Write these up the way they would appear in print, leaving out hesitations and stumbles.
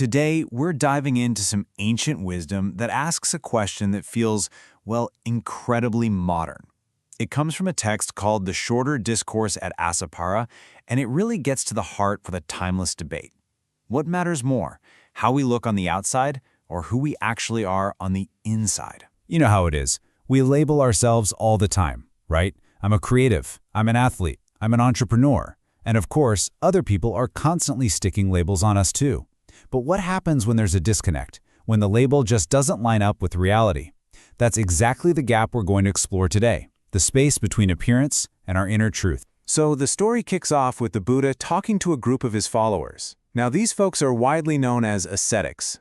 Today, we're diving into some ancient wisdom that asks a question that feels, well, incredibly modern. It comes from a text called the Shorter Discourse at Assapura, and it really gets to the heart of a timeless debate. What matters more, how we look on the outside or who we actually are on the inside? You know how it is. We label ourselves all the time, right? I'm a creative, I'm an athlete, I'm an entrepreneur. And of course, other people are constantly sticking labels on us too. But what happens when there's a disconnect, when the label just doesn't line up with reality? That's exactly the gap we're going to explore today, the space between appearance and our inner truth. So the story kicks off with the Buddha talking to a group of his followers. Now, these folks are widely known as ascetics,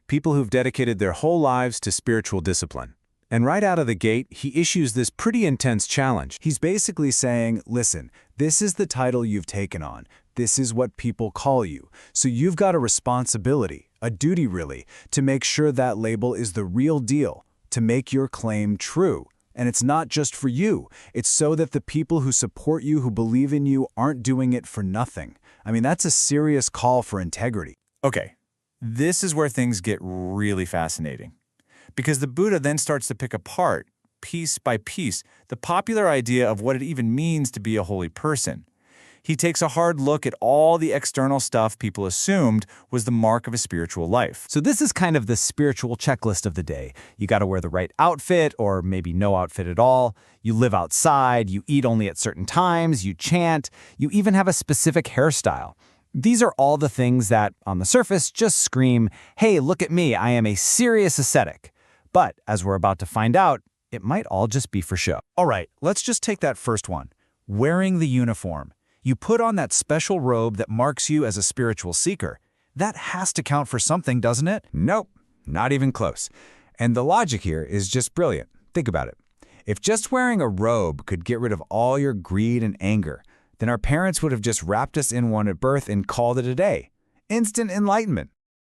people who've dedicated their whole lives to spiritual discipline. And right out of the gate, he issues this pretty intense challenge. He's basically saying, listen, this is the title you've taken on. This is what people call you. So you've got a responsibility, a duty really, to make sure that label is the real deal, to make your claim true. And it's not just for you. It's so that the people who support you, who believe in you, aren't doing it for nothing. I mean, that's a serious call for integrity. Okay, this is where things get really fascinating. Because the Buddha then starts to pick apart, piece by piece, the popular idea of what it even means to be a holy person. He takes a hard look at all the external stuff people assumed was the mark of a spiritual life. So this is kind of the spiritual checklist of the day. You got to wear the right outfit, or maybe no outfit at all. You live outside, you eat only at certain times, you chant, you even have a specific hairstyle. These are all the things that, on the surface, just scream, hey, look at me, I am a serious ascetic. But, as we're about to find out, it might all just be for show. All right, let's just take that first one. Wearing the uniform. You put on that special robe that marks you as a spiritual seeker. That has to count for something, doesn't it? Nope, not even close. And the logic here is just brilliant. Think about it. If just wearing a robe could get rid of all your greed and anger, then our parents would have just wrapped us in one at birth and called it a day. Instant enlightenment.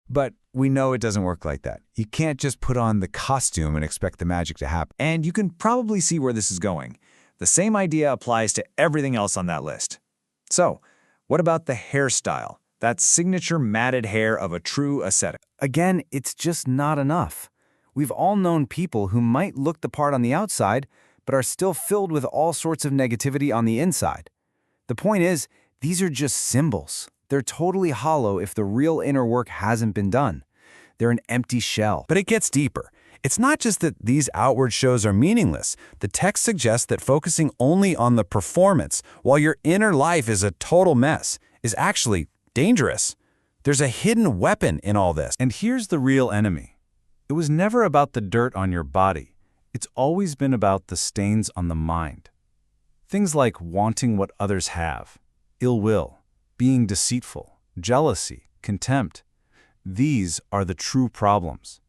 But we know it doesn't work like that. You can't just put on the costume and expect the magic to happen. And you can probably see where this is going. The same idea applies to everything else on that list. So, what about the hairstyle? That signature matted hair of a true ascetic. Again, it's just not enough. We've all known people who might look the part on the outside, but are still filled with all sorts of negativity on the inside. The point is, these are just symbols. They're totally hollow if the real inner work hasn't been done. They're an empty shell. But it gets deeper. It's not just that these outward shows are meaningless. The text suggests that focusing only on the performance while your inner life is a total mess is actually dangerous. There's a hidden weapon in all this. And here's the real enemy. It was never about the dirt on your body. It's always been about the stains on the mind. Things like wanting what others have, ill will, being deceitful, jealousy, contempt. These are the true problems.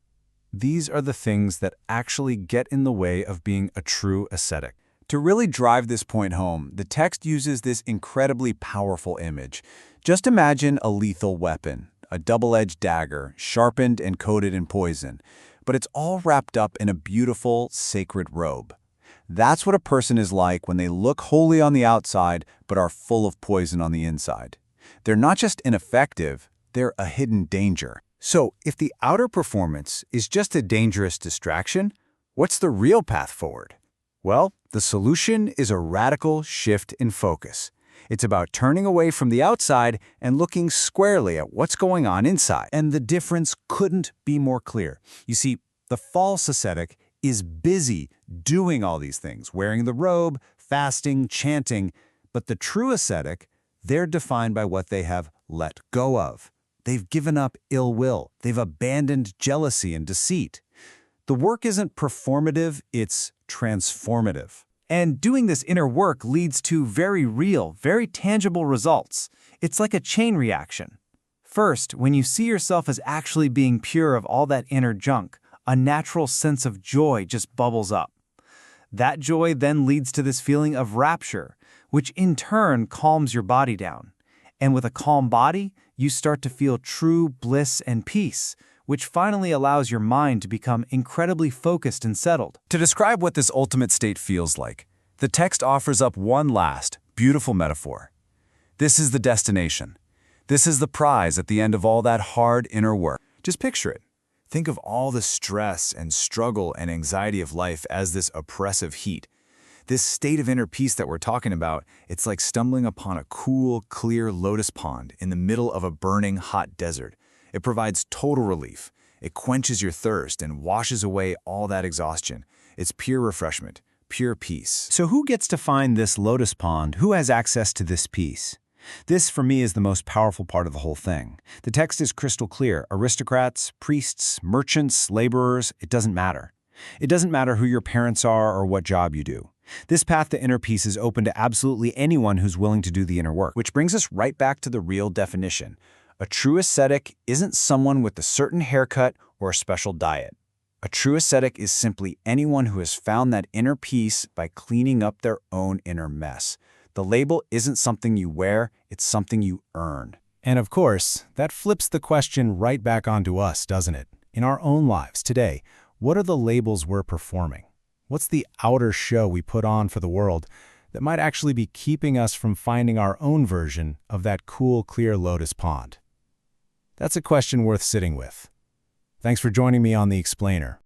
These are the things that actually get in the way of being a true ascetic. To really drive this point home, the text uses this incredibly powerful image. Just imagine a lethal weapon, a double-edged dagger, sharpened and coated in poison, but it's all wrapped up in a beautiful, sacred robe. That's what a person is like when they look holy on the outside but are full of poison on the inside. They're not just ineffective, they're a hidden danger. So, if the outer performance is just a dangerous distraction, what's the real path forward? Well, the solution is a radical shift in focus. It's about turning away from the outside and looking squarely at what's going on inside. And the difference couldn't be more clear. You see, the false ascetic is busy doing all these things, wearing the robe, fasting, chanting, but the true ascetic, they're defined by what they have let go of. They've given up ill will. They've abandoned jealousy and deceit. The work isn't performative, it's transformative. And doing this inner work leads to very real, very tangible results. It's like a chain reaction. First, when you see yourself as actually being pure of all that inner junk, a natural sense of joy just bubbles up. That joy then leads to this feeling of rapture, which in turn calms your body down. And with a calm body, you start to feel true bliss and peace, which finally allows your mind to become incredibly focused and settled. To describe what this ultimate state feels like, the text offers up one last, beautiful metaphor. This is the destination. This is the prize at the end of all that hard inner work. Just picture it. Think of all the stress and struggle and anxiety of life as this oppressive heat. This state of inner peace that we're talking about, it's like stumbling upon a cool, clear lotus pond in the middle of a burning, hot desert. It provides total relief. It quenches your thirst and washes away all that exhaustion. It's pure refreshment, pure peace. So who gets to find this lotus pond? Who has access to this peace? This, for me, is the most powerful part of the whole thing. The text is crystal clear. Aristocrats, priests, merchants, laborers, it doesn't matter. It doesn't matter who your parents are or what job you do. This path to inner peace is open to absolutely anyone who's willing to do the inner work. Which brings us right back to the real definition. A true ascetic isn't someone with a certain haircut or a special diet. A true ascetic is simply anyone who has found that inner peace by cleaning up their own inner mess. The label isn't something you wear, it's something you earn. And of course, that flips the question right back onto us, doesn't it? In our own lives today, what are the labels we're performing? What's the outer show we put on for the world that might actually be keeping us from finding our own version of that cool, clear lotus pond? That's a question worth sitting with. Thanks for joining me on The Explainer.